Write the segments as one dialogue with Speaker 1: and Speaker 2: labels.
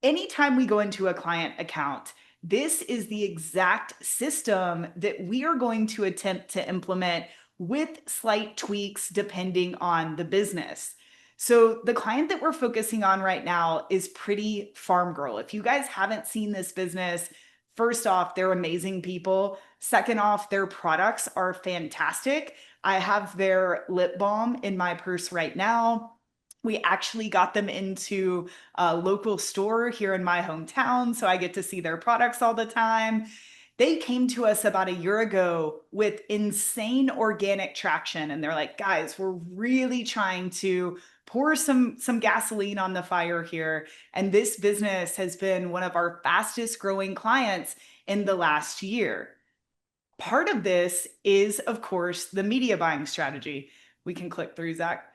Speaker 1: anytime we go into a client account, this is the exact system that we are going to attempt to implement with slight tweaks depending on the business. So the client that we're focusing on right now is Pretty Farm Girl. If you guys haven't seen this business, first off, they're amazing people. Second off, their products are fantastic. I have their lip balm in my purse right now. We actually got them into a local store here in my hometown, so I get to see their products all the time. They came to us about a year ago with insane organic traction, and they're like, guys, we're really trying to pour some gasoline on the fire here. And this business has been one of our fastest growing clients in the last year. Part of this is, of course, the media buying strategy. We can click through, Zach.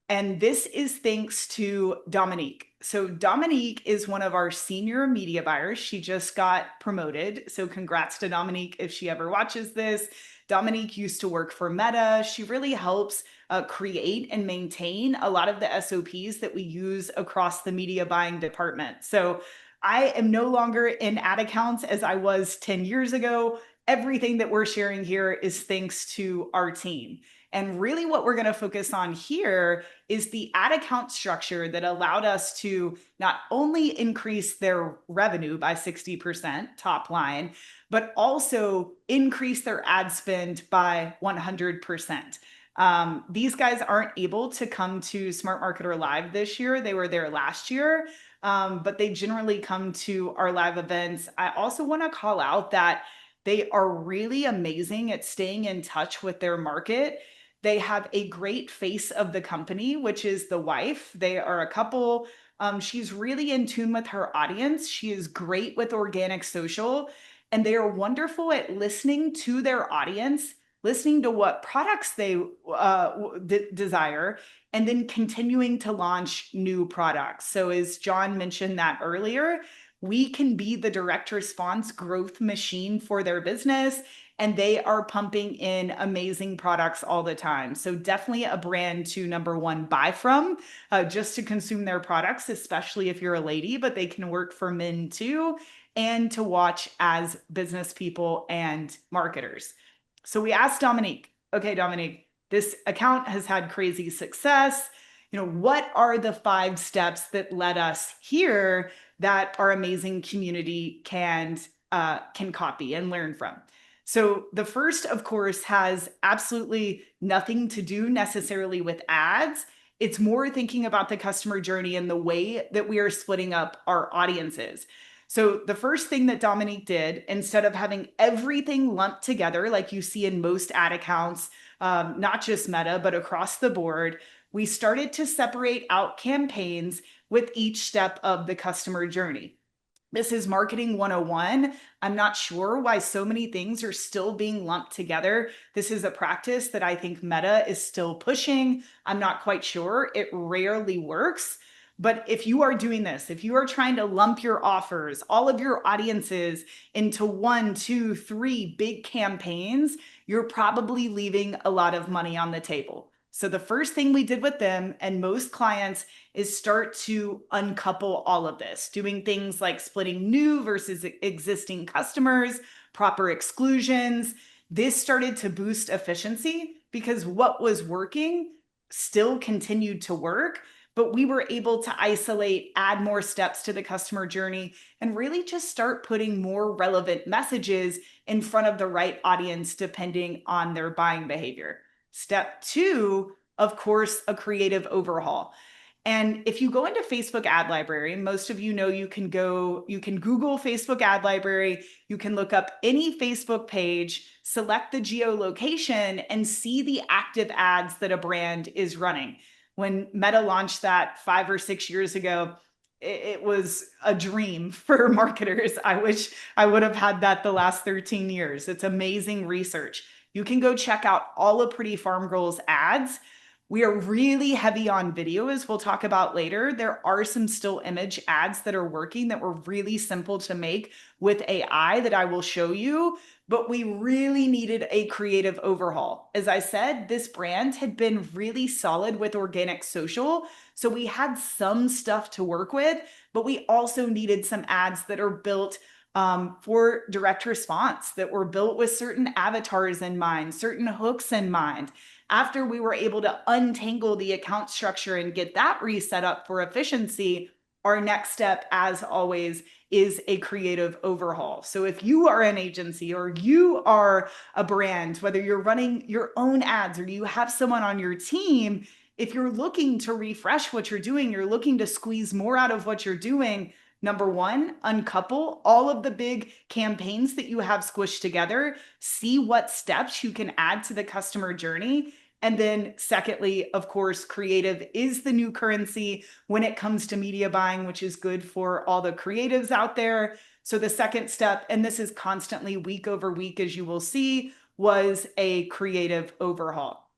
Speaker 1: And this is thanks to Dominique. So Dominique is one of our senior media buyers. She just got promoted. So congrats to Dominique if she ever watches this. Dominique used to work for Meta. She really helps create and maintain a lot of the SOPs that we use across the media buying department. So I am no longer in ad accounts as I was 10 years ago. Everything that we're sharing here is thanks to our team. And really what we're going to focus on here is the ad account structure that allowed us to not only increase their revenue by 60% top line, but also increase their ad spend by 100%. These guys aren't able to come to Smart Marketer Live this year. They were there last year, but they generally come to our live events. I also want to call out that they are really amazing at staying in touch with their market. They have a great face of the company, which is the wife. They are a couple. She's really in tune with her audience. She is great with organic social, and they are wonderful at listening to their audience, listening to what products they desire, and then continuing to launch new products. So as John mentioned that earlier, we can be the direct response growth machine for their business, and they are pumping in amazing products all the time. So definitely a brand to number one, buy from, just to consume their products, especially if you're a lady, but they can work for men too, and to watch as business people and marketers. So we asked Dominique, okay, Dominique, this account has had crazy success. What are the 5 steps that led us here that our amazing community can copy and learn from? So the first, of course, has absolutely nothing to do necessarily with ads. It's more thinking about the customer journey and the way that we are splitting up our audiences. So the first thing that Dominique did, instead of having everything lumped together like you see in most ad accounts, not just Meta, but across the board, we started to separate out campaigns with each step of the customer journey. This is marketing 101. I'm not sure why so many things are still being lumped together. This is a practice that I think Meta is still pushing. I'm not quite sure. It rarely works. But if you are doing this, if you are trying to lump your offers, all of your audiences into 1, 2, 3 big campaigns, you're probably leaving a lot of money on the table. So the first thing we did with them and most clients is start to uncouple all of this, doing things like splitting new versus existing customers, proper exclusions. This started to boost efficiency because what was working still continued to work, but we were able to isolate, add more steps to the customer journey, and really just start putting more relevant messages in front of the right audience depending on their buying behavior. Step 2, of course, a creative overhaul. And if you go into Facebook ad library, most of you know you can Google Facebook ad library, you can look up any Facebook page, select the geolocation, and see the active ads that a brand is running. When Meta launched that 5 or 6 years ago, it was a dream for marketers. I wish I would have had that the last 13 years. It's amazing research. You can go check out all of Pretty Farm Girl's ads. We are really heavy on video, as we'll talk about later. There are some still image ads that are working that were really simple to make with AI that I will show you, but we really needed a creative overhaul. As I said, this brand had been really solid with organic social, so we had some stuff to work with, but we also needed some ads that are built for direct response, that were built with certain avatars in mind, certain hooks in mind. After we were able to untangle the account structure and get that reset up for efficiency, our next step, as always, is a creative overhaul. So if you are an agency or you are a brand, whether you're running your own ads or you have someone on your team, if you're looking to refresh what you're doing, you're looking to squeeze more out of what you're doing, number one, uncouple all of the big campaigns that you have squished together, see what steps you can add to the customer journey. And then secondly, of course, creative is the new currency when it comes to media buying, which is good for all the creatives out there. So the second step, and this is constantly week over week, as you will see, was a creative overhaul.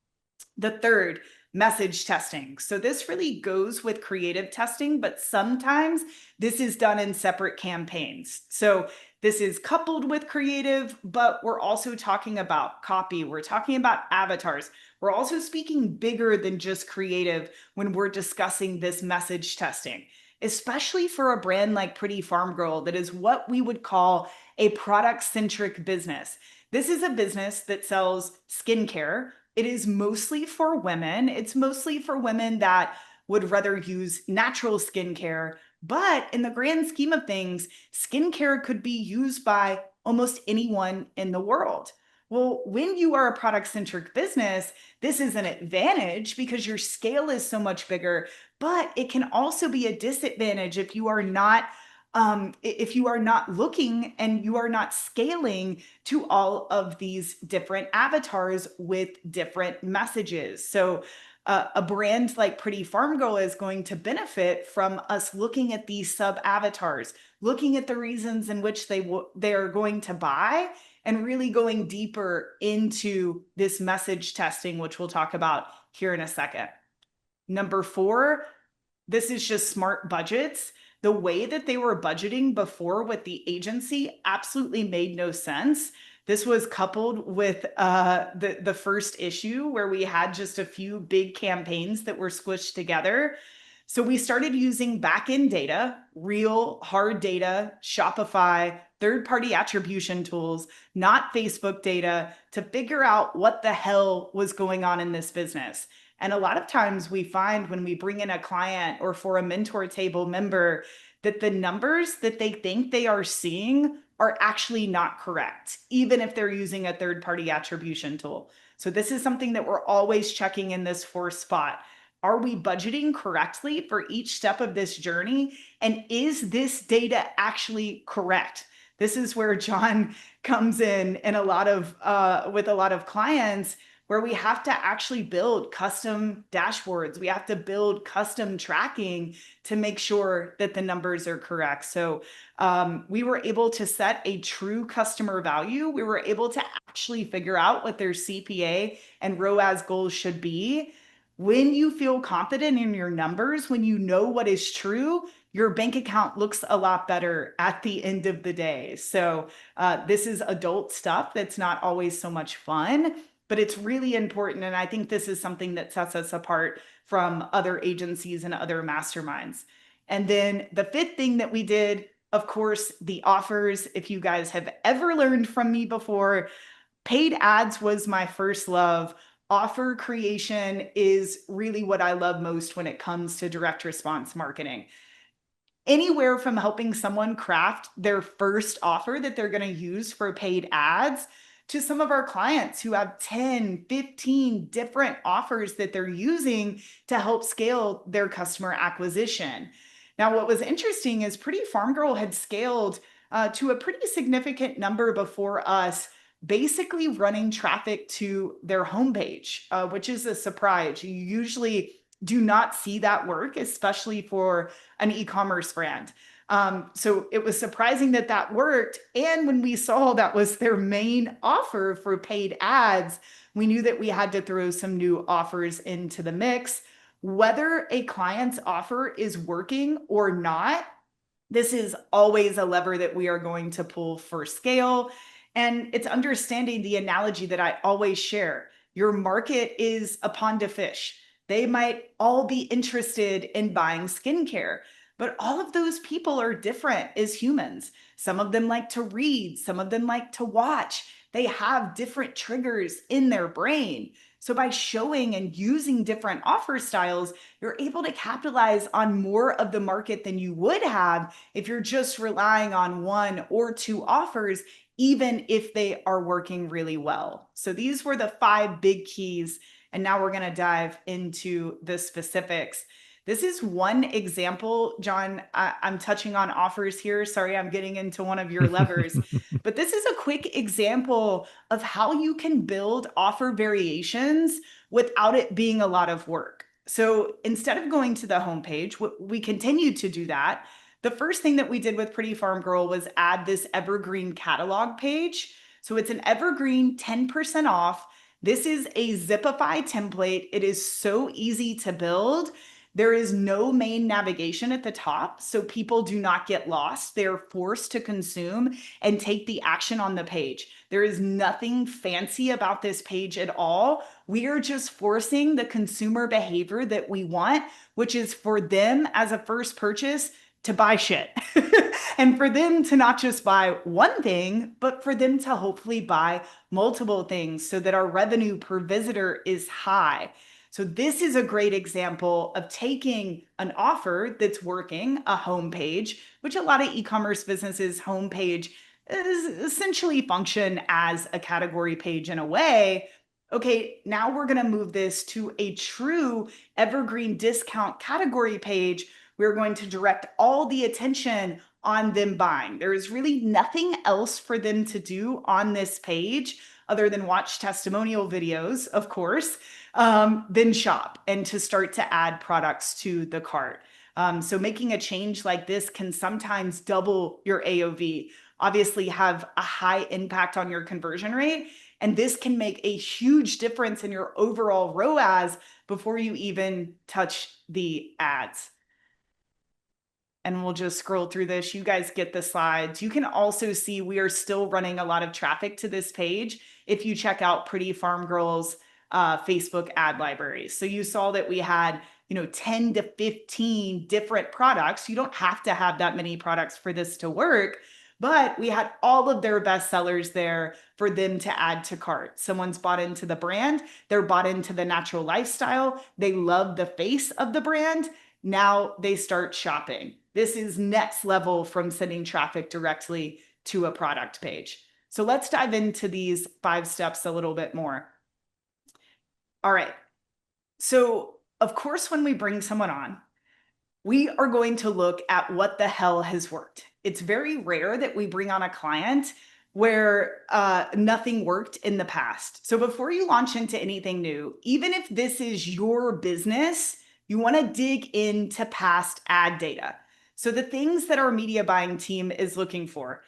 Speaker 1: The third, message testing. So this really goes with creative testing, but sometimes this is done in separate campaigns. So this is coupled with creative, but we're also talking about copy. We're talking about avatars. We're also speaking bigger than just creative when we're discussing this message testing, especially for a brand like Pretty Farm Girl that is what we would call a product-centric business. This is a business that sells skincare. It is mostly for women. It's mostly for women that would rather use natural skincare. But in the grand scheme of things, skincare could be used by almost anyone in the world. Well, when you are a product centric business, this is an advantage because your scale is so much bigger, but it can also be a disadvantage if you are not. If you are not looking and you are not scaling to all of these different avatars with different messages. So a brand like Pretty Farm Girl is going to benefit from us looking at these sub avatars, looking at the reasons in which they are going to buy, and really going deeper into this message testing, which we'll talk about here in a second. Number four, this is just smart budgets. The way that they were budgeting before with the agency absolutely made no sense. This was coupled with the first issue where we had just a few big campaigns that were squished together. So we started using back-end data, real hard data, Shopify, third-party attribution tools, not Facebook data, to figure out what the hell was going on in this business. And a lot of times we find when we bring in a client or for a mentor table member that the numbers that they think they are seeing are actually not correct, even if they're using a third-party attribution tool. So this is something that we're always checking in this fourth spot. Are we budgeting correctly for each step of this journey? And is this data actually correct? This is where John comes in and with a lot of clients, where we have to actually build custom dashboards. We have to build custom tracking to make sure that the numbers are correct. So we were able to set a true customer value. We were able to actually figure out what their CPA and ROAS goals should be. When you feel confident in your numbers, when you know what is true, your bank account looks a lot better at the end of the day. So this is adult stuff that's not always so much fun, but it's really important. And I think this is something that sets us apart from other agencies and other masterminds. And then the fifth thing that we did, of course, the offers. If you guys have ever learned from me before, paid ads was my first love. Offer creation is really what I love most when it comes to direct response marketing. Anywhere from helping someone craft their first offer that they're going to use for paid ads to some of our clients who have 10, 15 different offers that they're using to help scale their customer acquisition. Now, what was interesting is Pretty Farm Girl had scaled to a pretty significant number before us, basically running traffic to their homepage, which is a surprise. You usually do not see that work, especially for an e-commerce brand. So it was surprising that that worked. And when we saw that was their main offer for paid ads, we knew that we had to throw some new offers into the mix. Whether a client's offer is working or not, this is always a lever that we are going to pull for scale. And it's understanding the analogy that I always share. Your market is a pond of fish. They might all be interested in buying skincare, but all of those people are different as humans. Some of them like to read, some of them like to watch. They have different triggers in their brain. So by showing and using different offer styles, you're able to capitalize on more of the market than you would have if you're just relying on one or two offers, even if they are working really well. So these were the 5 big keys. And now we're going to dive into the specifics. This is one example, John. I'm touching on offers here. Sorry, I'm getting into one of your levers, but this is a quick example of how you can build offer variations without it being a lot of work. So instead of going to the homepage, we continued to do that. The first thing that we did with Pretty Farm Girl was add this evergreen catalog page. So it's an evergreen 10% off. This is a Zipify template. It is so easy to build. There is no main navigation at the top, so people do not get lost. They're forced to consume and take the action on the page. There is nothing fancy about this page at all. We are just forcing the consumer behavior that we want, which is for them as a first purchase to buy shit and for them to not just buy one thing, but for them to hopefully buy multiple things so that our revenue per visitor is high. So this is a great example of taking an offer that's working, a homepage, which a lot of e-commerce businesses' homepage is essentially function as a category page in a way. Okay, now we're going to move this to a true evergreen discount category page. We're going to direct all the attention on them buying. There is really nothing else for them to do on this page other than watch testimonial videos, of course, then shop and to start to add products to the cart. So making a change like this can sometimes double your AOV, obviously have a high impact on your conversion rate. And this can make a huge difference in your overall ROAS before you even touch the ads. And we'll just scroll through this. You guys get the slides. You can also see we are still running a lot of traffic to this page if you check out Pretty Farm Girl's Facebook ad libraries. So you saw that we had 10 to 15 different products. You don't have to have that many products for this to work, but we had all of their best sellers there for them to add to cart. Someone's bought into the brand. They're bought into the natural lifestyle. They love the face of the brand. Now they start shopping. This is next level from sending traffic directly to a product page. So let's dive into these 5 steps a little bit more. All right. So of course, when we bring someone on, we are going to look at what the hell has worked. It's very rare that we bring on a client where nothing worked in the past. So before you launch into anything new, even if this is your business, you want to dig into past ad data. So the things that our media buying team is looking for,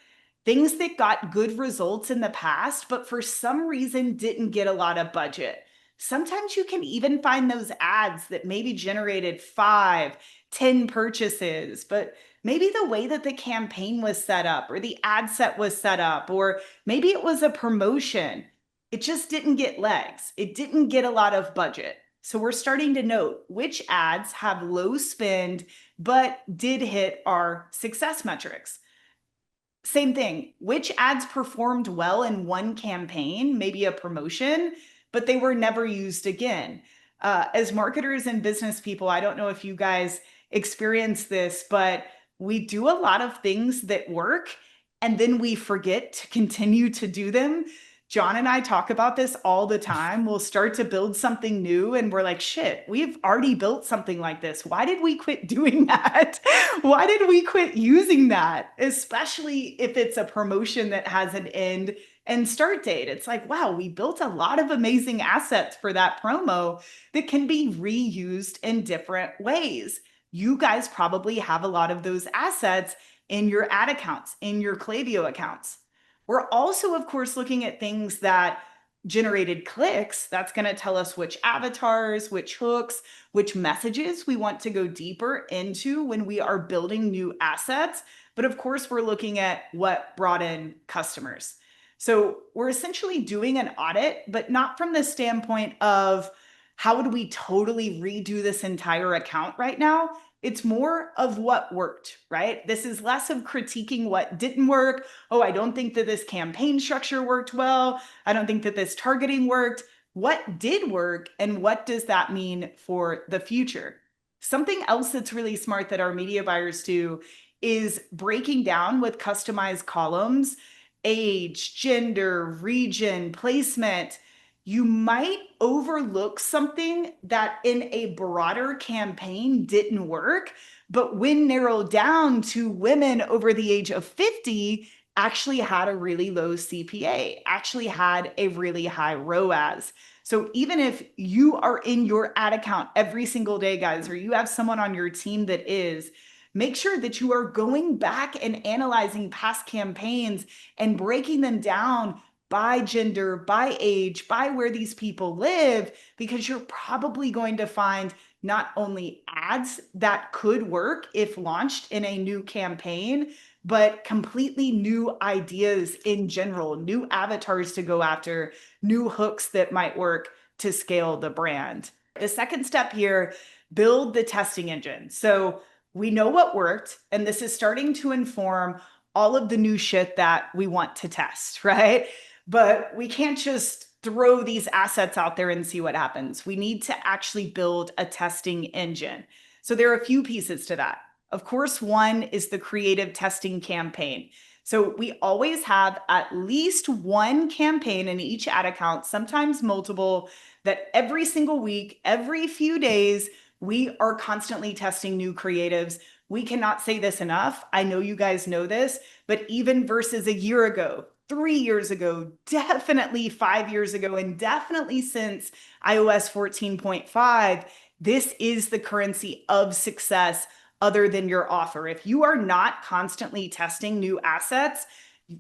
Speaker 1: things that got good results in the past, but for some reason didn't get a lot of budget. Sometimes you can even find those ads that maybe generated 5, 10 purchases, but maybe the way that the campaign was set up or the ad set was set up, or maybe it was a promotion. It just didn't get legs. It didn't get a lot of budget. So we're starting to note which ads have low spend, but did hit our success metrics. Same thing, which ads performed well in one campaign, maybe a promotion, but they were never used again. As marketers and business people, I don't know if you guys experience this, but we do a lot of things that work and then we forget to continue to do them. John and I talk about this all the time. We'll start to build something new and we're like, shit, we've already built something like this. Why did we quit doing that? Why did we quit using that? Especially if it's a promotion that has an end and start date. It's like, wow, we built a lot of amazing assets for that promo that can be reused in different ways. You guys probably have a lot of those assets in your ad accounts, in your Klaviyo accounts. We're also, of course, looking at things that generated clicks. That's going to tell us which avatars, which hooks, which messages we want to go deeper into when we are building new assets. But of course, we're looking at what brought in customers. So we're essentially doing an audit, but not from the standpoint of how would we totally redo this entire account right now? It's more of what worked, right? This is less of critiquing what didn't work. Oh, I don't think that this campaign structure worked well. I don't think that this targeting worked. What did work, and what does that mean for the future? Something else that's really smart that our media buyers do is breaking down with customized columns, age, gender, region, placement. You might overlook something that in a broader campaign didn't work, but when narrowed down to women over the age of 50, actually had a really low CPA, actually had a really high ROAS. So even if you are in your ad account every single day, guys, or you have someone on your team that is, make sure that you are going back and analyzing past campaigns and breaking them down by gender, by age, by where these people live, because you're probably going to find not only ads that could work if launched in a new campaign, but completely new ideas in general, new avatars to go after, new hooks that might work to scale the brand. The second step here, build the testing engine. So we know what worked, and this is starting to inform all of the new shit that we want to test, right? But we can't just throw these assets out there and see what happens. We need to actually build a testing engine. So there are a few pieces to that. Of course, one is the creative testing campaign. So we always have at least one campaign in each ad account, sometimes multiple, that every single week, every few days, we are constantly testing new creatives. We cannot say this enough. I know you guys know this, but even versus a year ago, 3 years ago, definitely 5 years ago, and definitely since iOS 14.5, this is the currency of success other than your offer. If you are not constantly testing new assets,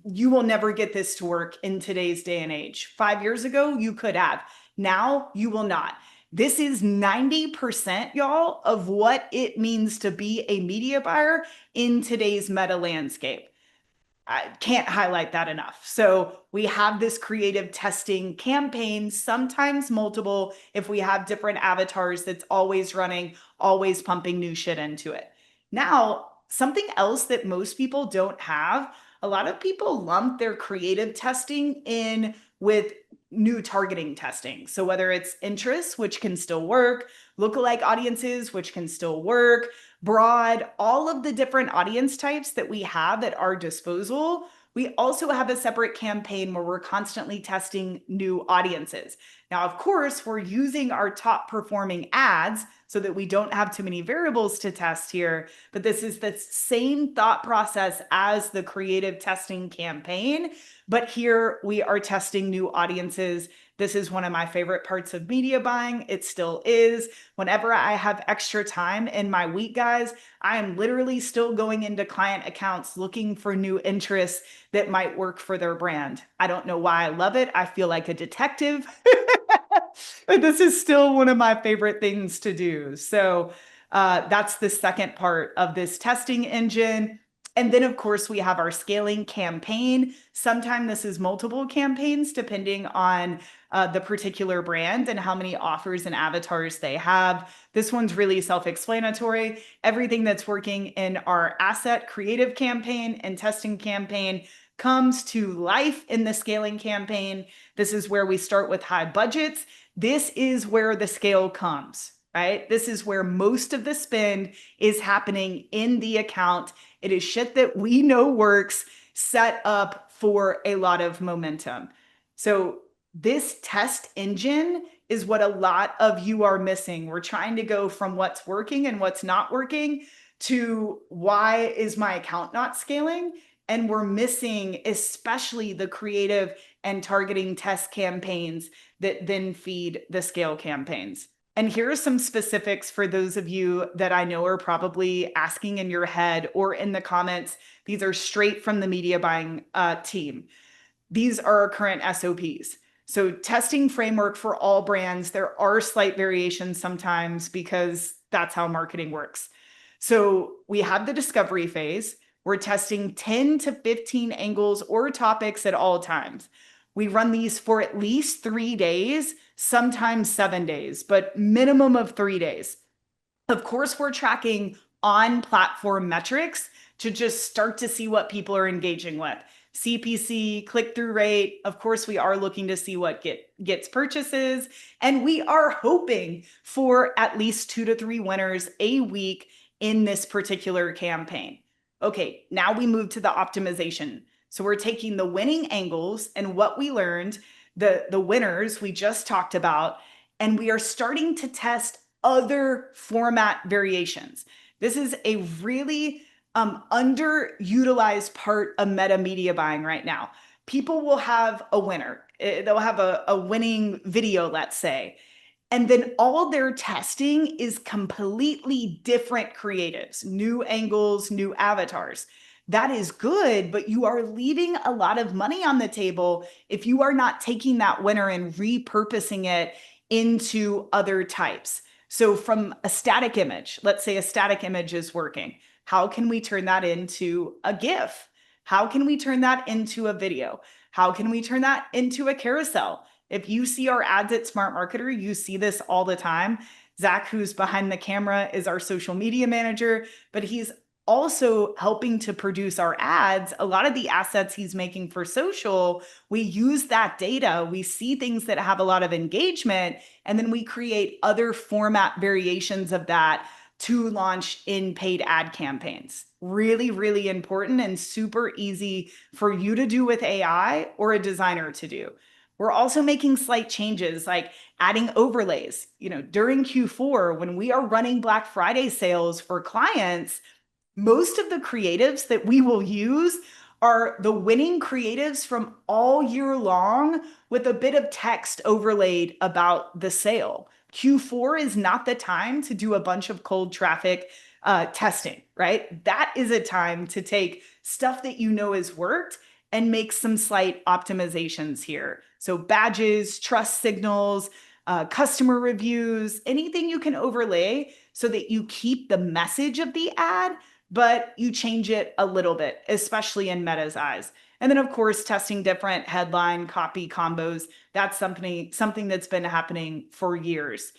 Speaker 1: you will never get this to work in today's day and age. 5 years ago, you could have. Now, you will not. This is 90%, y'all, of what it means to be a media buyer in today's meta landscape. I can't highlight that enough. So we have this creative testing campaign, sometimes multiple, if we have different avatars that's always running, always pumping new shit into it. Now, something else that most people don't have, a lot of people lump their creative testing in with new targeting testing. So whether it's interests, which can still work, lookalike audiences, which can still work, broad, all of the different audience types that we have at our disposal, we also have a separate campaign where we're constantly testing new audiences. Now, of course, we're using our top performing ads so that we don't have too many variables to test here, but this is the same thought process as the creative testing campaign, but here we are testing new audiences. This is one of my favorite parts of media buying. It still is. Whenever I have extra time in my week, guys, I am literally still going into client accounts looking for new interests that might work for their brand. I don't know why I love it. I feel like a detective. But this is still one of my favorite things to do. So that's the second part of this testing engine. And then, of course, we have our scaling campaign. Sometimes this is multiple campaigns depending on the particular brand and how many offers and avatars they have. This one's really self-explanatory. Everything that's working in our asset creative campaign and testing campaign comes to life in the scaling campaign. This is where we start with high budgets. This is where the scale comes, right? This is where most of the spend is happening in the account. It is shit that we know works, set up for a lot of momentum. So this test engine is what a lot of you are missing. We're trying to go from what's working and what's not working to why is my account not scaling? And we're missing especially the creative and targeting test campaigns that then feed the scale campaigns. And here are some specifics for those of you that I know are probably asking in your head or in the comments. These are straight from the media buying team. These are our current SOPs. So testing framework for all brands. There are slight variations sometimes because that's how marketing works. So we have the discovery phase. We're testing 10 to 15 angles or topics at all times. We run these for at least 3 days, sometimes 7 days, but minimum of 3 days. Of course, we're tracking on platform metrics to just start to see what people are engaging with. CPC, click through rate. Of course, we are looking to see what gets purchases. And we are hoping for at least 2 to 3 winners a week in this particular campaign. Okay, now we move to the optimization. So we're taking the winning angles and what we learned, the winners we just talked about, and we are starting to test other format variations. This is a really underutilized part of meta media buying right now. People will have a winner. They'll have a winning video, let's say, and then all they're testing is completely different creatives, new angles, new avatars. That is good, but you are leaving a lot of money on the table if you are not taking that winner and repurposing it into other types. So from a static image, let's say a static image is working. How can we turn that into a GIF? How can we turn that into a video? How can we turn that into a carousel? If you see our ads at Smart Marketer, you see this all the time. Zach, who's behind the camera, is our social media manager, but he's also helping to produce our ads. A lot of the assets he's making for social, we use that data. We see things that have a lot of engagement, and then we create other format variations of that to launch in paid ad campaigns. Really, really important and super easy for you to do with AI or a designer to do. We're also making slight changes like adding overlays. During Q4, when we are running Black Friday sales for clients, most of the creatives that we will use are the winning creatives from all year long with a bit of text overlaid about the sale. Q4 is not the time to do a bunch of cold traffic testing, right? That is a time to take stuff that you know has worked and make some slight optimizations here. So badges, trust signals, customer reviews, anything you can overlay so that you keep the message of the ad, but you change it a little bit, especially in Meta's eyes. And then, of course, testing different headline copy combos. That's something that's been happening for years.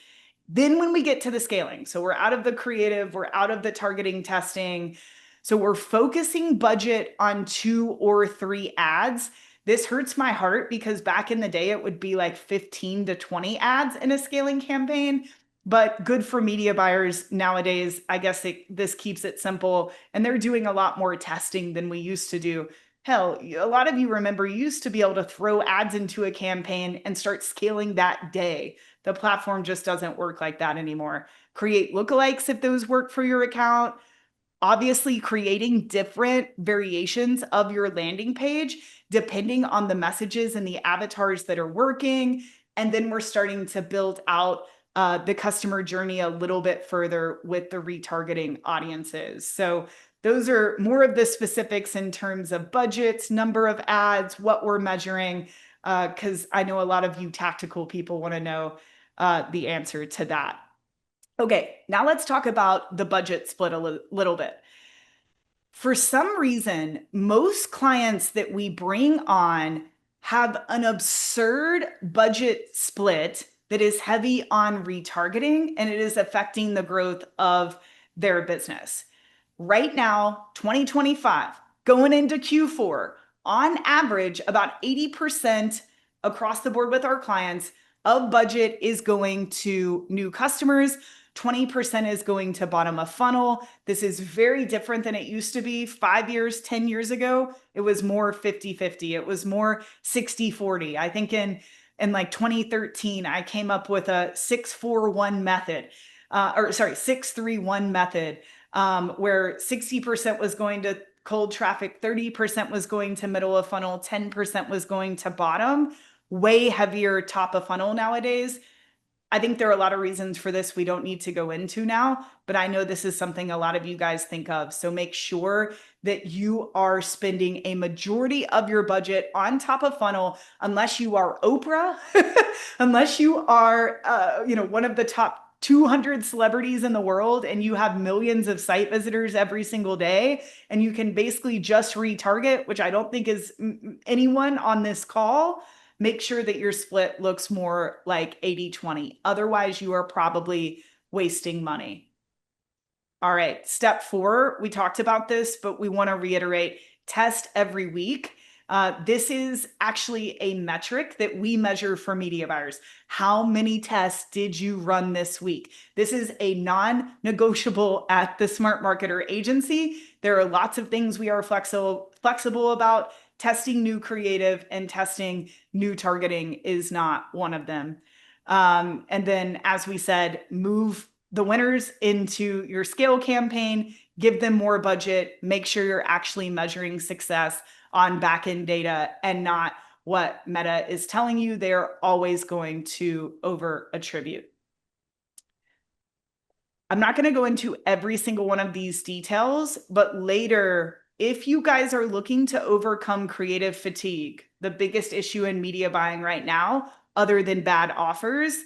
Speaker 1: Then when we get to the scaling, so we're out of the creative, we're out of the targeting testing. So we're focusing budget on 2 or 3 ads. This hurts my heart because back in the day, it would be like 15 to 20 ads in a scaling campaign. But good for media buyers nowadays. I guess this keeps it simple. And they're doing a lot more testing than we used to do. Hell, a lot of you remember you used to be able to throw ads into a campaign and start scaling that day. The platform just doesn't work like that anymore. Create lookalikes if those work for your account. Obviously, creating different variations of your landing page depending on the messages and the avatars that are working. And then we're starting to build out the customer journey a little bit further with the retargeting audiences. So those are more of the specifics in terms of budgets, number of ads, what we're measuring, because I know a lot of you tactical people want to know the answer to that. Okay, now let's talk about the budget split a little bit. For some reason, most clients that we bring on have an absurd budget split that is heavy on retargeting, and it is affecting the growth of their business. Right now, 2025, going into Q4, on average, about 80% across the board with our clients of budget is going to new customers. 20% is going to bottom of funnel. This is very different than it used to be 5 years, 10 years ago. It was more 50-50. It was more 60-40. I think in like 2013, I came up with a 6-4-1 method, 6-3-1 method, where 60% was going to cold traffic, 30% was going to middle of funnel, 10% was going to bottom. Way heavier top of funnel nowadays. I think there are a lot of reasons for this we don't need to go into now, but I know this is something a lot of you guys think of. So make sure that you are spending a majority of your budget on top of funnel, unless you are Oprah, unless you are, one of the top 200 celebrities in the world and you have millions of site visitors every single day, and you can basically just retarget, which I don't think is anyone on this call. Make sure that your split looks more like 80-20. Otherwise, you are probably wasting money. All right, step 4, we talked about this, but we want to reiterate, test every week. This is actually a metric that we measure for media buyers. How many tests did you run this week? This is a non-negotiable at the Smart Marketer Agency. There are lots of things we are flexible about. Testing new creative and testing new targeting is not one of them. And then, as we said, move the winners into your scale campaign, give them more budget, make sure you're actually measuring success on back-end data and not what Meta is telling you. They're always going to over attribute. I'm not going to go into every single one of these details, but later, if you guys are looking to overcome creative fatigue, the biggest issue in media buying right now, other than bad offers,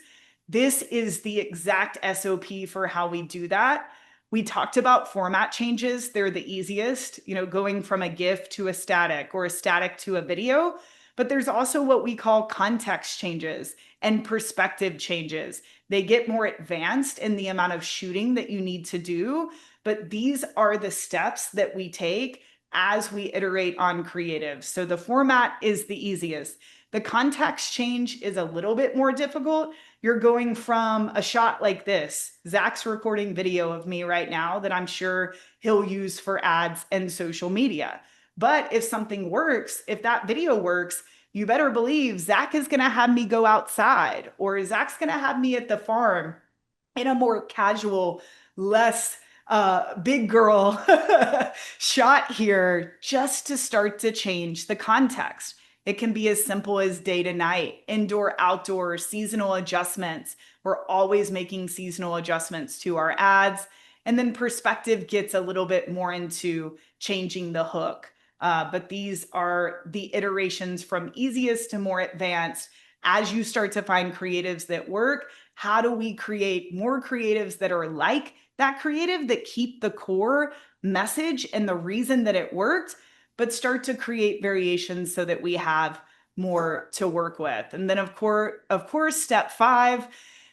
Speaker 1: this is the exact SOP for how we do that. We talked about format changes. They're the easiest, going from a GIF to a static or a static to a video. But there's also what we call context changes and perspective changes. They get more advanced in the amount of shooting that you need to do, but these are the steps that we take as we iterate on creative. So the format is the easiest. The context change is a little bit more difficult. You're going from a shot like this. Zach's recording video of me right now that I'm sure he'll use for ads and social media. But if something works, if that video works, you better believe Zach is going to have me go outside, or Zach's going to have me at the farm in a more casual, less big girl shot here, just to start to change the context. It can be as simple as day to night, indoor, outdoor, seasonal adjustments. We're always making seasonal adjustments to our ads. And then perspective gets a little bit more into changing the hook. But these are the iterations from easiest to more advanced. As you start to find creatives that work, how do we create more creatives that are like that creative, that keep the core message and the reason that it worked, but start to create variations so that we have more to work with? And then of course, step 5,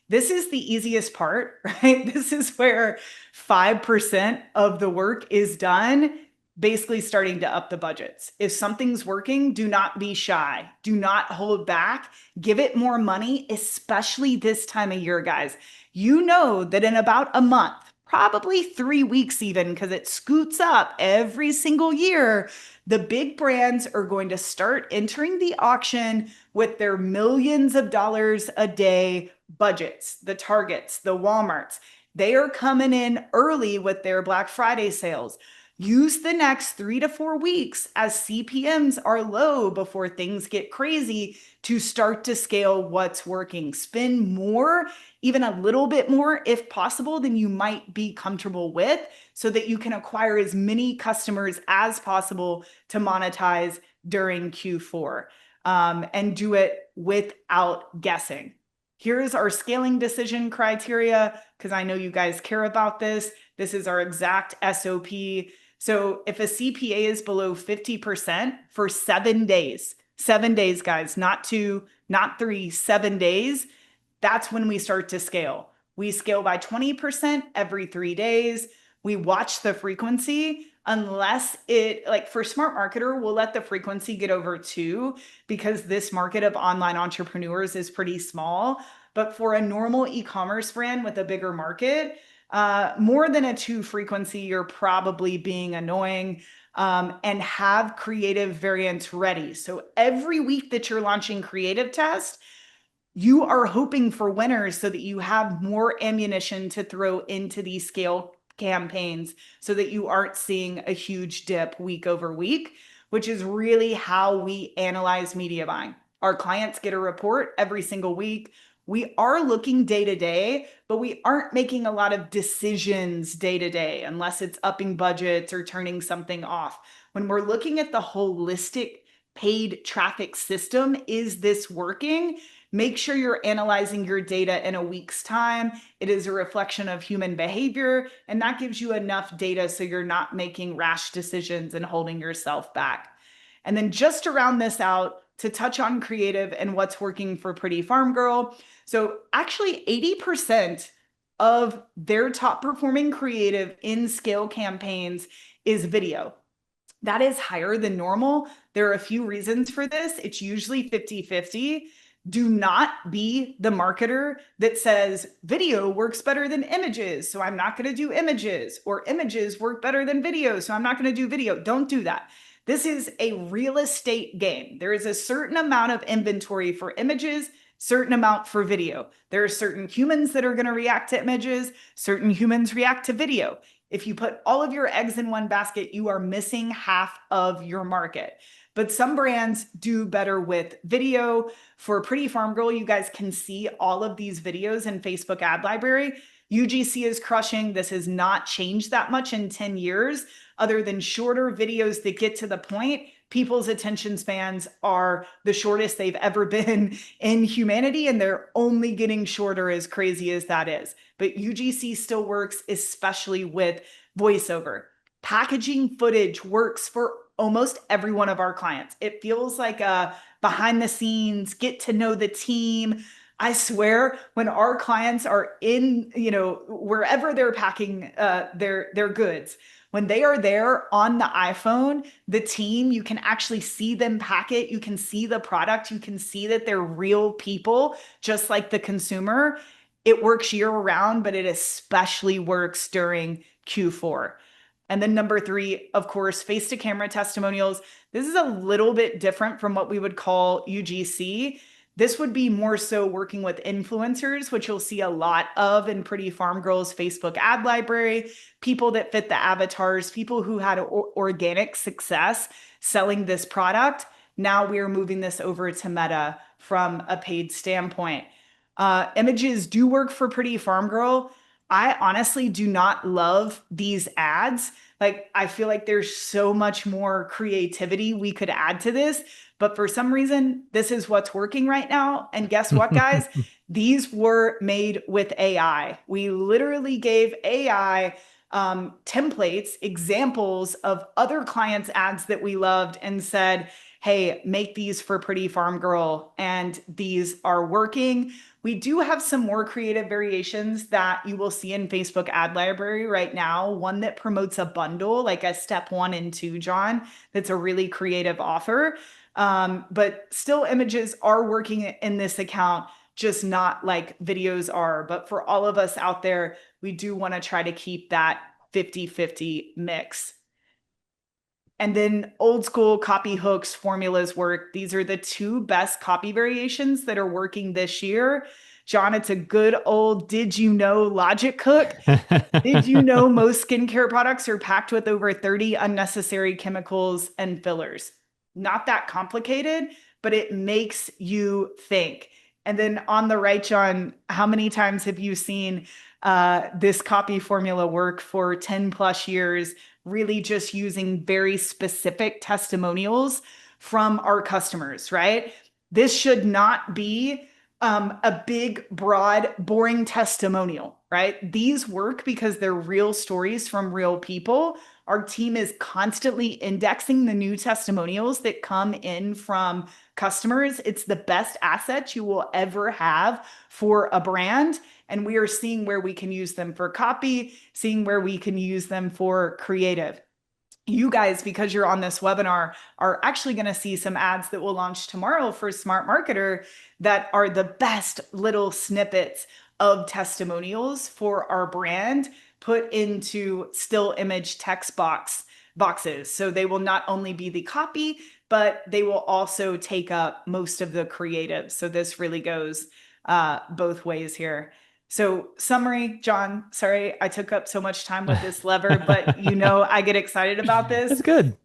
Speaker 1: this is the easiest part, right? This is where 5% of the work is done, basically starting to up the budgets. If something's working, do not be shy. Do not hold back. Give it more money, especially this time of year, guys. You know that in about a month, probably 3 weeks even, because it scoots up every single year, the big brands are going to start entering the auction with their millions of dollars a day budgets, the Targets, the Walmarts. They are coming in early with their Black Friday sales. Use the next 3 to 4 weeks as CPMs are low before things get crazy to start to scale what's working. Spend more, even a little bit more if possible, than you might be comfortable with, so that you can acquire as many customers as possible to monetize during Q4, and do it without guessing. Here's our scaling decision criteria, because I know you guys care about this. This is our exact SOP. So if a CPA is below 50% for 7 days, 7 days, guys, not 2, not 3, 7 days, that's when we start to scale. We scale by 20% every 3 days. We watch the frequency, unless it, like for Smart Marketer, we'll let the frequency get over 2, because this market of online entrepreneurs is pretty small. But for a normal e-commerce brand with a bigger market, more than a 2 frequency, you're probably being annoying. And have creative variants ready. So every week that you're launching creative test, you are hoping for winners so that you have more ammunition to throw into these scale campaigns, so that you aren't seeing a huge dip week over week, which is really how we analyze media buying. Our clients get a report every single week. We are looking day to day, but we aren't making a lot of decisions day to day unless it's upping budgets or turning something off. When we're looking at the holistic paid traffic system, is this working? Make sure you're analyzing your data in a week's time. It is a reflection of human behavior, and that gives you enough data so you're not making rash decisions and holding yourself back. And then just to round this out, to touch on creative and what's working for Pretty Farm Girl. So actually 80% of their top performing creative in scale campaigns is video. That is higher than normal. There are a few reasons for this. It's usually 50-50. Do not be the marketer that says video works better than images, so I'm not going to do images, or images work better than video, so I'm not going to do video. Don't do that. This is a real estate game. There is a certain amount of inventory for images, certain amount for video. There are certain humans that are going to react to images, certain humans react to video. If you put all of your eggs in one basket, you are missing half of your market. But some brands do better with video. For Pretty Farm Girl, you guys can see all of these videos in Facebook ad library. UGC is crushing. This has not changed that much in 10 years, other than shorter videos that get to the point. People's attention spans are the shortest they've ever been in humanity, and they're only getting shorter, as crazy as that is. But UGC still works, especially with voiceover. Packaging footage works for almost every one of our clients. It feels like a behind the scenes, get to know the team. I swear, when our clients are in, wherever they're packing their goods, when they are there on the iPhone, the team, you can actually see them pack it. You can see the product. You can see that they're real people, just like the consumer. It works year round, but it especially works during Q4. And then number 3, of course, face to camera testimonials. This is a little bit different from what we would call UGC. This would be more so working with influencers, which you'll see a lot of in Pretty Farm Girl's Facebook ad library, people that fit the avatars, people who had organic success selling this product. Now we are moving this over to Meta from a paid standpoint. Images do work for Pretty Farm Girl. I honestly do not love these ads. Like, I feel like there's so much more creativity we could add to this, but for some reason, this is what's working right now. And guess what, guys? These were made with AI. We literally gave AI templates, examples of other clients' ads that we loved, and said, hey, make these for Pretty Farm Girl. And these are working. We do have some more creative variations that you will see in Facebook ad library right now. One that promotes a bundle, like a step 1 and 2, John, that's a really creative offer. But still, images are working in this account, just not like videos are. But for all of us out there, we do want to try to keep that 50-50 mix. And then old school copy hooks, formulas work. These are the 2 best copy variations that are working this year. John, it's a good old did you know logic hook. Did you know most skincare products are packed with over 30 unnecessary chemicals and fillers? Not that complicated, but it makes you think. And then on the right, John, how many times have you seen this copy formula work for 10 plus years, really just using very specific testimonials from our customers, right? This should not be a big, broad, boring testimonial, right? These work because they're real stories from real people. Our team is constantly indexing the new testimonials that come in from customers. It's the best asset you will ever have for a brand. And we are seeing where we can use them for copy, seeing where we can use them for creative. You guys, because you're on this webinar, are actually going to see some ads that will launch tomorrow for Smart Marketer that are the best little snippets of testimonials for our brand put into still image text boxes. So they will not only be the copy, but they will also take up most of the creative. So this really goes both ways here. So summary, John, sorry, I took up so much time with this lever, but I get excited about this.
Speaker 2: That's good.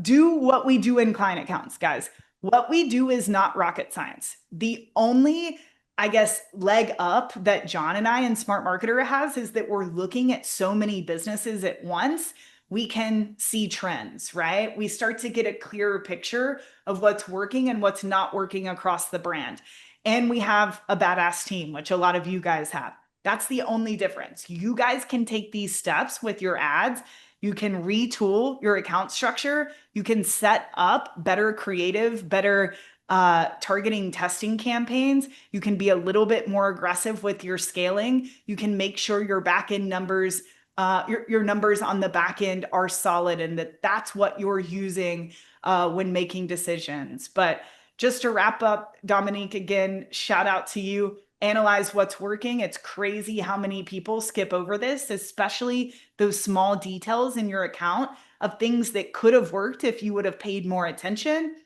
Speaker 1: Do what we do in client accounts, guys. What we do is not rocket science. The only I guess, leg up that John and I and Smart Marketer has is that we're looking at so many businesses at once. We can see trends, right? We start to get a clearer picture of what's working and what's not working across the brand. And we have a badass team, which a lot of you guys have. That's the only difference. You guys can take these steps with your ads. You can retool your account structure. You can set up better creative, better targeting testing campaigns. You can be a little bit more aggressive with your scaling. You can make sure your back end numbers, your numbers on the back end are solid and that that's what you're using when making decisions. But just to wrap up, Dominique, again, shout out to you. Analyze what's working. It's crazy how many people skip over this, especially those small details in your account of things that could have worked if you would have paid more attention.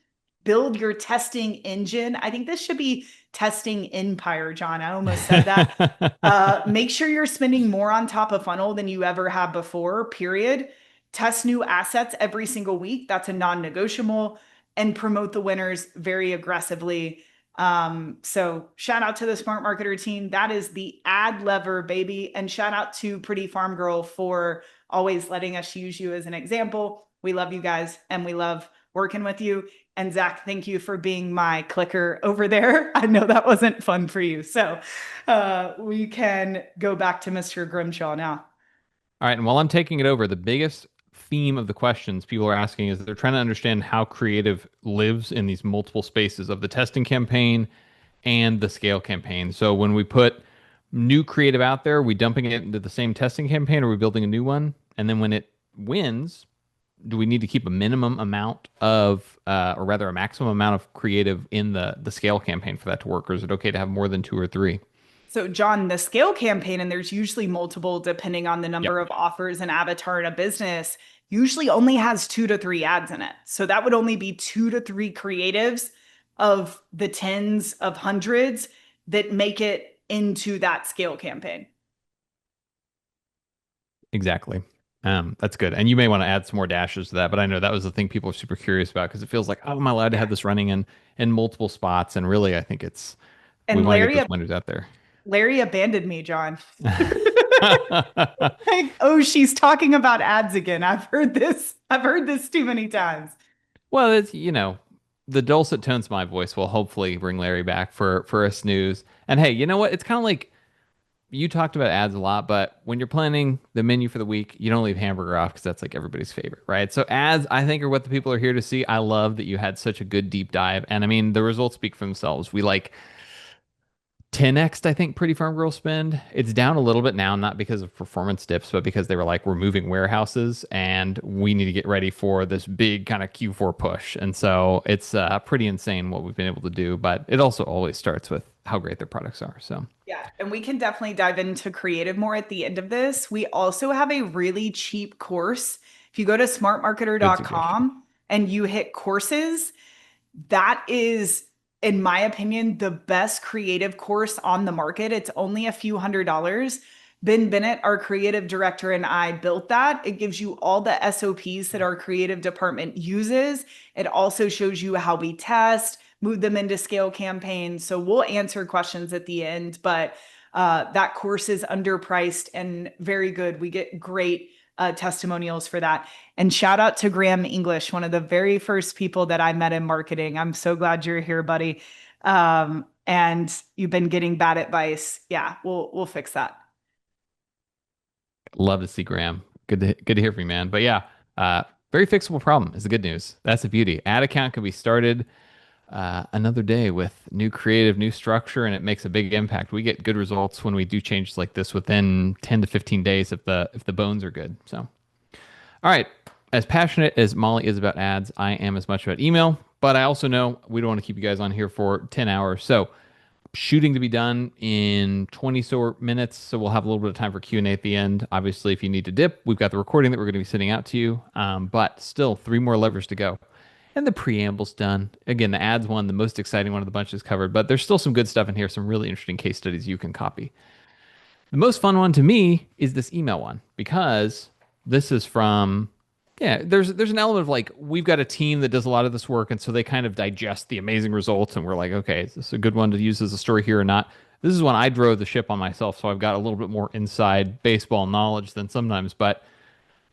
Speaker 1: Build your testing engine. I think this should be testing empire, John. I almost said that. Make sure you're spending more on top of funnel than you ever have before, period. Test new assets every single week. That's a non-negotiable, and promote the winners very aggressively. So shout out to the Smart Marketer team. That is the ad lever, baby. And shout out to Pretty Farm Girl for always letting us use you as an example. We love you guys and we love working with you. And Zach, thank you for being my clicker over there. I know that wasn't fun for you. So we can go back to Mr. Grimshaw now.
Speaker 2: All right, and while I'm taking it over, the biggest theme of the questions people are asking is they're trying to understand how creative lives in these multiple spaces of the testing campaign and the scale campaign. So when we put new creative out there, are we dumping it into the same testing campaign or are we building a new one? And then when it wins, do we need to keep a minimum amount of, or rather a maximum amount of creative in the scale campaign for that to work? Or is it okay to have more than two or three?
Speaker 1: So, John, the scale campaign, and there's usually multiple depending on the
Speaker 2: Yep.
Speaker 1: number of offers an avatar in a business, usually only has 2 to 3 ads in it. So that would only be 2 to 3 creatives of the tens of hundreds that make it into that scale campaign.
Speaker 2: Exactly. That's good. And you may want to add some more dashes to that, but I know that was the thing people are super curious about because it feels like, oh, am I allowed to
Speaker 1: Yeah.
Speaker 2: have this running in multiple spots? And really, I think it's we
Speaker 1: And
Speaker 2: want to get those winners out there.
Speaker 1: Larry abandoned me, John. Like, oh, she's talking about ads again. I've heard this. I've heard this too many times.
Speaker 2: Well, it's the dulcet tones of my voice will hopefully bring Larry back for a snooze. And hey, you know what? It's kind of like you talked about ads a lot, but when you're planning the menu for the week, you don't leave hamburger off because that's like everybody's favorite, right? So ads, I think, are what the people are here to see. I love that you had such a good deep dive, and I mean, the results speak for themselves. We like 10x'd, I think, Pretty Farm Girl spend. It's down a little bit now, not because of performance dips, but because they were like, we're moving warehouses and we need to get ready for this big kind of Q4 push. And so it's pretty insane what we've been able to do, but it also always starts with how great their products are. So
Speaker 1: Yeah, and we can definitely dive into creative more at the end of this. We also have a really cheap course. If you go to
Speaker 2: good suggestion.
Speaker 1: smartmarketer.com and you hit courses, that is, in my opinion, the best creative course on the market. It's only a few $100s. Ben Bennett, our creative director, and I built that. It gives you all the SOPs that our creative department uses. It also shows you how we test, move them into scale campaigns. So we'll answer questions at the end, but that course is underpriced and very good. We get great testimonials for that. And shout out to Graham English, one of the very first people that I met in marketing. I'm so glad you're here, buddy. And you've been getting bad advice. Yeah, we'll fix that.
Speaker 2: Love to see Graham. Good to hear from you, man. But yeah, very fixable problem is the good news. That's the beauty. Ad account can be started another day with new creative, new structure, and it makes a big impact. We get good results when we do changes like this within 10 to 15 days if the bones are good. So, all right. As passionate as Molly is about ads, I am as much about email, but I also know we don't want to keep you guys on here for 10 hours. So shooting to be done in 20 so minutes, so we'll have a little bit of time for Q&A at the end. Obviously, if you need to dip, we've got the recording that we're going to be sending out to you, but still 3 more levers to go. And the preamble's done. Again, the ads one, the most exciting one of the bunch is covered, but there's still some good stuff in here, some really interesting case studies you can copy. The most fun one to me is this email one because this is from Yeah, there's an element of like we've got a team that does a lot of this work, and so they kind of digest the amazing results, and we're like, okay, is this a good one to use as a story here or not? This is when I drove the ship on myself, so I've got a little bit more inside baseball knowledge than sometimes. But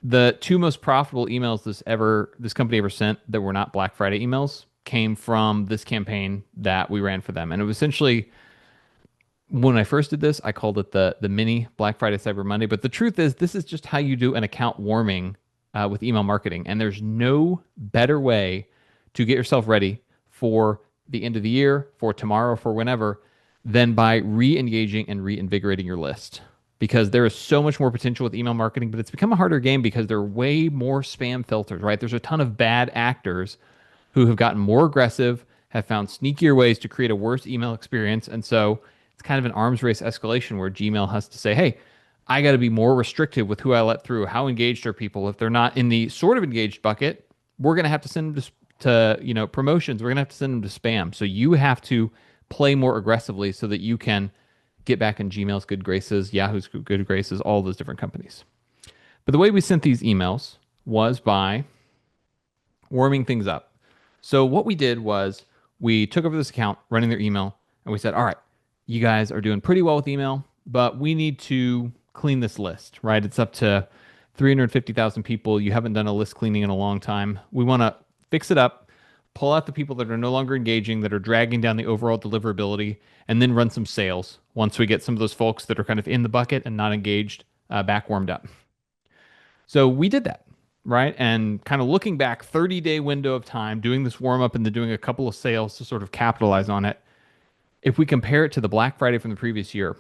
Speaker 2: the two most profitable emails this company ever sent that were not Black Friday emails came from this campaign that we ran for them, and it was essentially when I first did this, I called it the mini Black Friday Cyber Monday. But the truth is, this is just how you do an account warming with email marketing. And there's no better way to get yourself ready for the end of the year, for tomorrow, for whenever, than by re-engaging and reinvigorating your list. Because there is so much more potential with email marketing, but it's become a harder game because there are way more spam filters, right? There's a ton of bad actors who have gotten more aggressive, have found sneakier ways to create a worse email experience. And so it's kind of an arms race escalation where Gmail has to say, hey, I got to be more restrictive with who I let through. How engaged are people? If they're not in the sort of engaged bucket, we're going to have to send them to promotions. We're going to have to send them to spam. So you have to play more aggressively so that you can get back in Gmail's good graces, Yahoo's good graces, all those different companies. But the way we sent these emails was by warming things up. So what we did was we took over this account running their email and we said, all right, you guys are doing pretty well with email, but we need to clean this list, right? It's up to 350,000 people. You haven't done a list cleaning in a long time. We want to fix it up, pull out the people that are no longer engaging, that are dragging down the overall deliverability, and then run some sales once we get some of those folks that are kind of in the bucket and not engaged back warmed up. So we did that, right? And kind of looking back 30-day window of time, doing this warm up and then doing a couple of sales to sort of capitalize on it. If we compare it to the Black Friday from the previous year,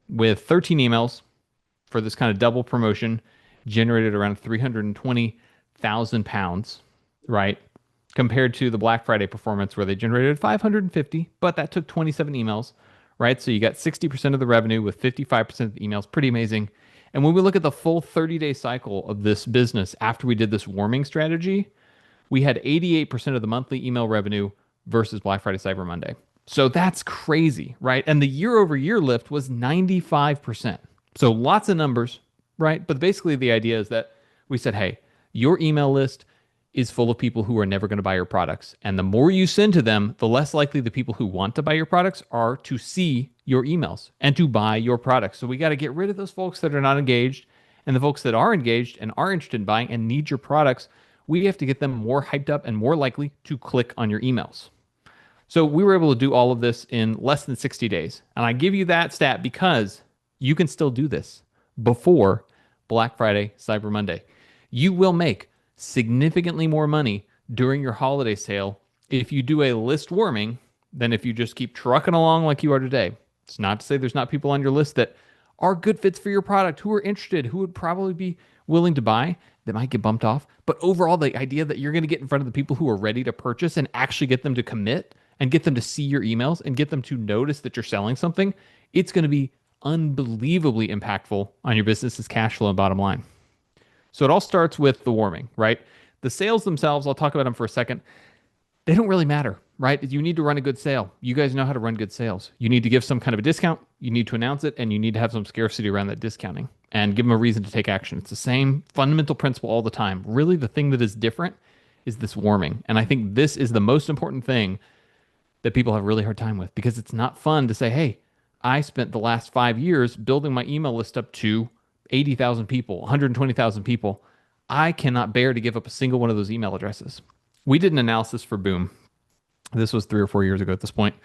Speaker 2: with 13 emails for this kind of double promotion, generated around 320,000 pounds, right? Compared to the Black Friday performance where they generated 550, but that took 27 emails, right? So you got 60% of the revenue with 55% of the emails. Pretty amazing. And when we look at the full 30-day cycle of this business after we did this warming strategy, we had 88% of the monthly email revenue versus Black Friday Cyber Monday. So that's crazy, right? And the year over year lift was 95%. So lots of numbers, right? But basically the idea is that we said, hey, your email list is full of people who are never going to buy your products. And the more you send to them, the less likely the people who want to buy your products are to see your emails and to buy your products. So we got to get rid of those folks that are not engaged, and the folks that are engaged and are interested in buying and need your products, we have to get them more hyped up and more likely to click on your emails. So we were able to do all of this in less than 60 days. And I give you that stat because you can still do this before Black Friday, Cyber Monday. You will make significantly more money during your holiday sale if you do a list warming than if you just keep trucking along like you are today. It's not to say there's not people on your list that are good fits for your product, who are interested, who would probably be willing to buy, that might get bumped off. But overall, the idea that you're going to get in front of the people who are ready to purchase and actually get them to commit and get them to see your emails and get them to notice that you're selling something, it's going to be unbelievably impactful on your business's cash flow and bottom line. So it all starts with the warming, right? The sales themselves, I'll talk about them for a second. They don't really matter, right? You need to run a good sale. You guys know how to run good sales. You need to give some kind of a discount. You need to announce it, and you need to have some scarcity around that discounting and give them a reason to take action. It's the same fundamental principle all the time. Really, the thing that is different is this warming. And I think this is the most important thing that people have a really hard time with, because it's not fun to say, hey, I spent the last 5 years building my email list up to 80,000 people, 120,000 people. I cannot bear to give up a single one of those email addresses. We did an analysis for Boom. This was 3 or 4 years ago at this point,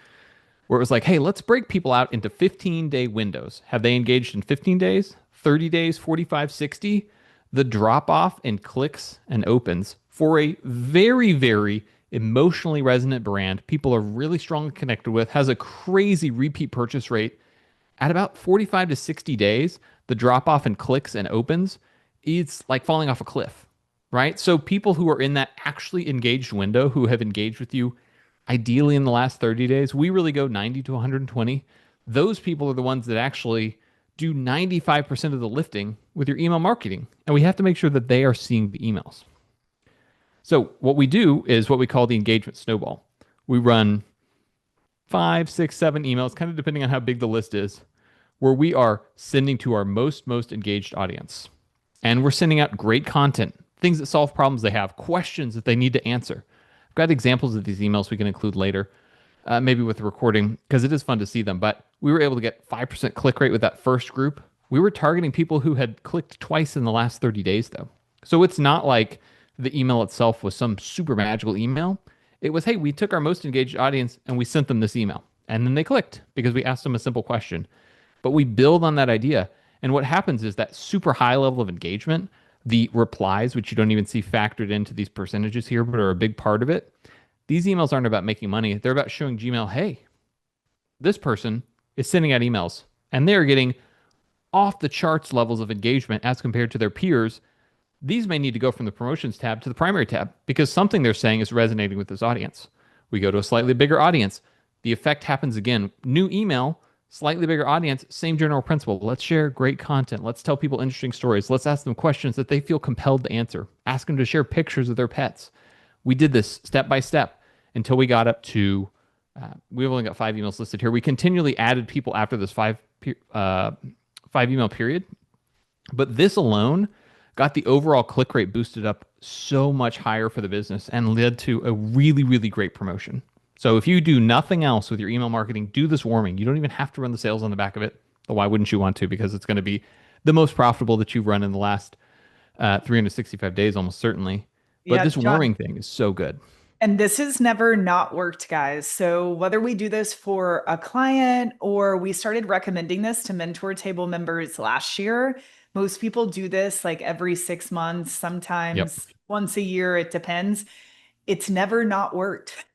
Speaker 2: where it was like, hey, let's break people out into 15-day windows. Have they engaged in 15 days, 30 days, 45, 60? The drop off in clicks and opens for a very, very emotionally resonant brand people are really strongly connected with, has a crazy repeat purchase rate. At about 45 to 60 days, the drop off in clicks and opens, it's like falling off a cliff, right? So people who are in that actually engaged window, who have engaged with you ideally in the last 30 days, we really go 90 to 120. Those people are the ones that actually do 95% of the lifting with your email marketing. And we have to make sure that they are seeing the emails. So what we do is what we call the engagement snowball. We run 5, 6, 7 emails, kind of depending on how big the list is, where we are sending to our most engaged audience. And we're sending out great content, things that solve problems they have, questions that they need to answer. I've got examples of these emails we can include later, maybe with the recording, because it is fun to see them. But we were able to get 5% click rate with that first group. We were targeting people who had clicked twice in the last 30 days, though. So it's not like the email itself was some super magical email. It was, hey, we took our most engaged audience and we sent them this email. And then they clicked because we asked them a simple question. But we build on that idea. And what happens is that super high level of engagement, the replies, which you don't even see factored into these percentages here, but are a big part of it. These emails aren't about making money. They're about showing Gmail, hey, this person is sending out emails and they're getting off the charts levels of engagement as compared to their peers. These may need to go from the promotions tab to the primary tab because something they're saying is resonating with this audience. We go to a slightly bigger audience. The effect happens again. New email, slightly bigger audience, same general principle. Let's share great content. Let's tell people interesting stories. Let's ask them questions that they feel compelled to answer. Ask them to share pictures of their pets. We did this step by step until we got up to, we've only got 5 emails listed here. We continually added people after this 5 email period. But this alone got the overall click rate boosted up so much higher for the business and led to a really, really great promotion. So if you do nothing else with your email marketing, do this warming. You don't even have to run the sales on the back of it. But why wouldn't you want to? Because it's going to be the most profitable that you've run in the last 365 days, almost certainly. But
Speaker 1: Yeah,
Speaker 2: this
Speaker 1: John.
Speaker 2: warming thing is so good.
Speaker 1: And this has never not worked, guys. So whether we do this for a client or we started recommending this to mentor table members last year, most people do this like every 6 months,
Speaker 2: Yep.
Speaker 1: sometimes once a year, it depends. It's never not worked.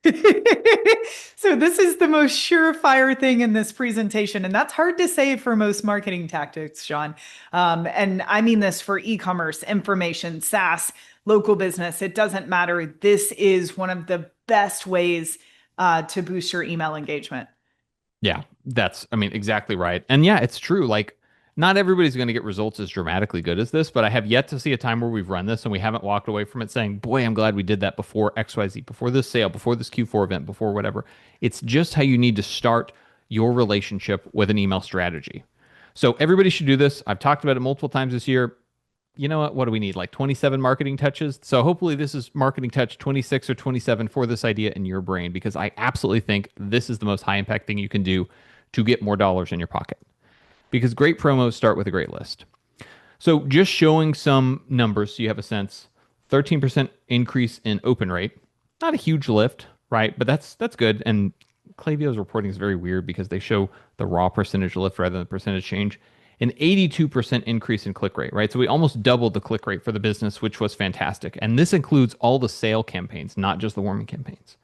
Speaker 1: So this is the most surefire thing in this presentation. And that's hard to say for most marketing tactics, Sean. And I mean this for e-commerce, information, SaaS, local business. It doesn't matter. This is one of the best ways to boost your email engagement.
Speaker 2: Yeah, I mean, exactly right. And yeah, it's true. Like, not everybody's going to get results as dramatically good as this, but I have yet to see a time where we've run this and we haven't walked away from it saying, boy, I'm glad we did that before XYZ, before this sale, before this Q4 event, before whatever. It's just how you need to start your relationship with an email strategy. So everybody should do this. I've talked about it multiple times this year. You know what? What do we need? Like 27 marketing touches. So hopefully this is marketing touch 26 or 27 for this idea in your brain, because I absolutely think this is the most high impact thing you can do to get more dollars in your pocket. Because great promos start with a great list. So just showing some numbers so you have a sense. 13% increase in open rate. Not a huge lift, right? But that's good. And Klaviyo's reporting is very weird because they show the raw percentage lift rather than the percentage change. An 82% increase in click rate, right? So we almost doubled the click rate for the business, which was fantastic. And this includes all the sale campaigns, not just the warming campaigns.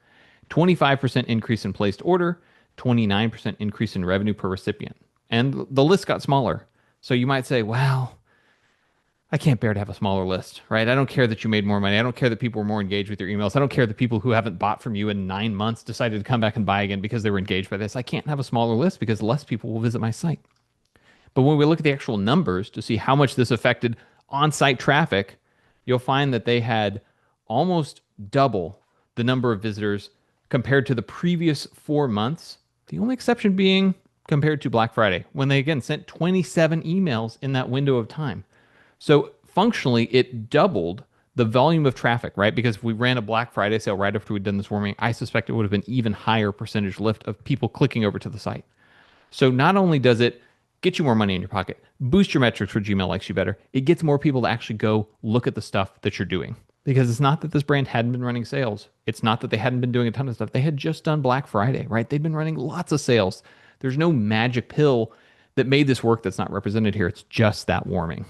Speaker 2: 25% increase in placed order, 29% increase in revenue per recipient. And the list got smaller. So you might say, well, I can't bear to have a smaller list, right? I don't care that you made more money. I don't care that people were more engaged with your emails. I don't care that people who haven't bought from you in 9 months decided to come back and buy again because they were engaged by this. I can't have a smaller list because less people will visit my site. But when we look at the actual numbers to see how much this affected on-site traffic, you'll find that they had almost double the number of visitors compared to the previous 4 months. The only exception being compared to Black Friday, when they again sent 27 emails in that window of time. So functionally, it doubled the volume of traffic, right? Because if we ran a Black Friday sale right after we'd done this warming, I suspect it would have been even higher percentage lift of people clicking over to the site. So not only does it get you more money in your pocket, boost your metrics where Gmail likes you better, it gets more people to actually go look at the stuff that you're doing. Because it's not that this brand hadn't been running sales. It's not that they hadn't been doing a ton of stuff. They had just done Black Friday, right? They'd been running lots of sales. There's no magic pill that made this work that's not represented here. It's just that warming.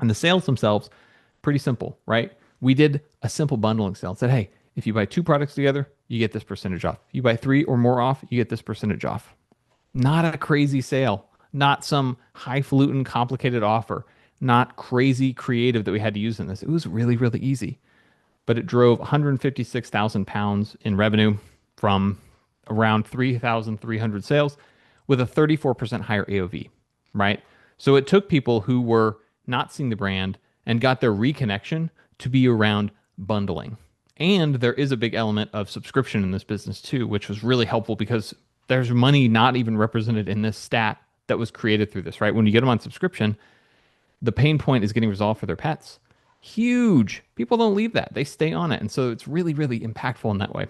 Speaker 2: And the sales themselves, pretty simple, right? We did a simple bundling sale and said, hey, if you buy 2 products together, you get this percentage off. If you buy 3 or more off, you get this percentage off. Not a crazy sale, not some highfalutin complicated offer, not crazy creative that we had to use in this. It was really, really easy. But it drove 156,000 pounds in revenue from around 3,300 sales with a 34% higher AOV, right? So it took people who were not seeing the brand and got their reconnection to be around bundling. And there is a big element of subscription in this business too, which was really helpful because there's money not even represented in this stat that was created through this, right? When you get them on subscription, the pain point is getting resolved for their pets. Huge. People don't leave that. They stay on it. And so it's really, really impactful in that way.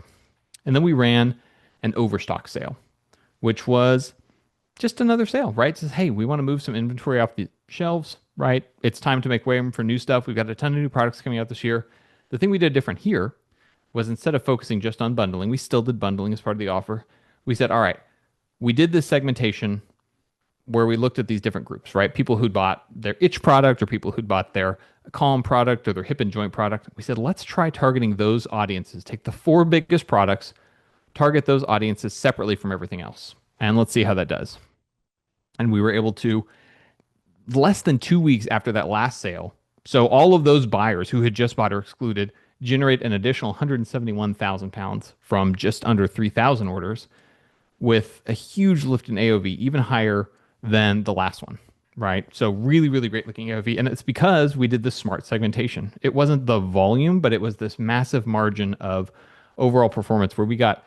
Speaker 2: And then we ran an overstock sale, which was just another sale, right? It says, hey, we want to move some inventory off the shelves, right? It's time to make way for new stuff. We've got a ton of new products coming out this year. The thing we did different here was instead of focusing just on bundling, we still did bundling as part of the offer. We said, all right, we did this segmentation where we looked at these different groups, right? People who'd bought their itch product or people who'd bought their calm product or their hip and joint product. We said, let's try targeting those audiences. Take the four biggest products, target those audiences separately from everything else. And let's see how that does. And we were able to, less than 2 weeks after that last sale, so all of those buyers who had just bought or excluded generate an additional 171,000 pounds from just under 3,000 orders with a huge lift in AOV, even higher than the last one, right? So really, really great looking AOV. And it's because we did this smart segmentation. It wasn't the volume, but it was this massive margin of overall performance where we got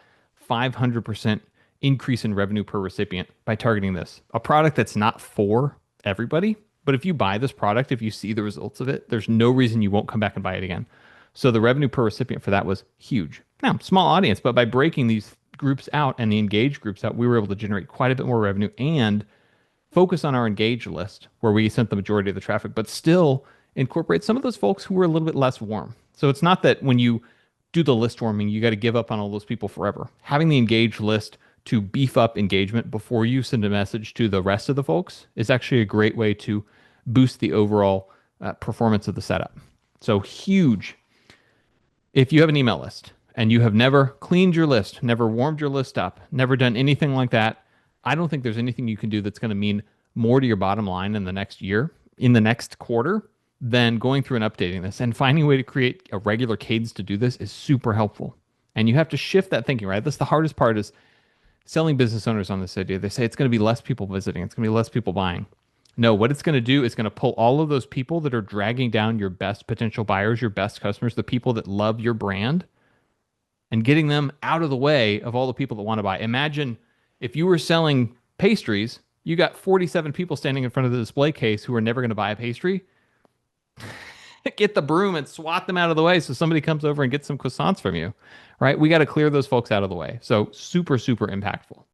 Speaker 2: 500% increase in revenue per recipient by targeting this. A product that's not for everybody, but if you buy this product, if you see the results of it, there's no reason you won't come back and buy it again. So the revenue per recipient for that was huge. Now, small audience, but by breaking these groups out and the engaged groups out, we were able to generate quite a bit more revenue and focus on our engaged list where we sent the majority of the traffic, but still incorporate some of those folks who were a little bit less warm. So it's not that when you do the list warming, you got to give up on all those people forever. Having the engaged list to beef up engagement before you send a message to the rest of the folks is actually a great way to boost the overall performance of the setup. So huge. If you have an email list and you have never cleaned your list, never warmed your list up, never done anything like that, I don't think there's anything you can do that's going to mean more to your bottom line in the next year, in the next quarter, than going through and updating this. And finding a way to create a regular cadence to do this is super helpful. And you have to shift that thinking, right? That's the hardest part is selling business owners on this idea. They say it's going to be less people visiting, it's going to be less people buying. No, what it's going to do is going to pull all of those people that are dragging down your best potential buyers, your best customers, the people that love your brand, and getting them out of the way of all the people that want to buy. Imagine if you were selling pastries, you got 47 people standing in front of the display case who are never going to buy a pastry. Get the broom and swat them out of the way so somebody comes over and gets some croissants from you, right? We got to clear those folks out of the way. So super, super impactful.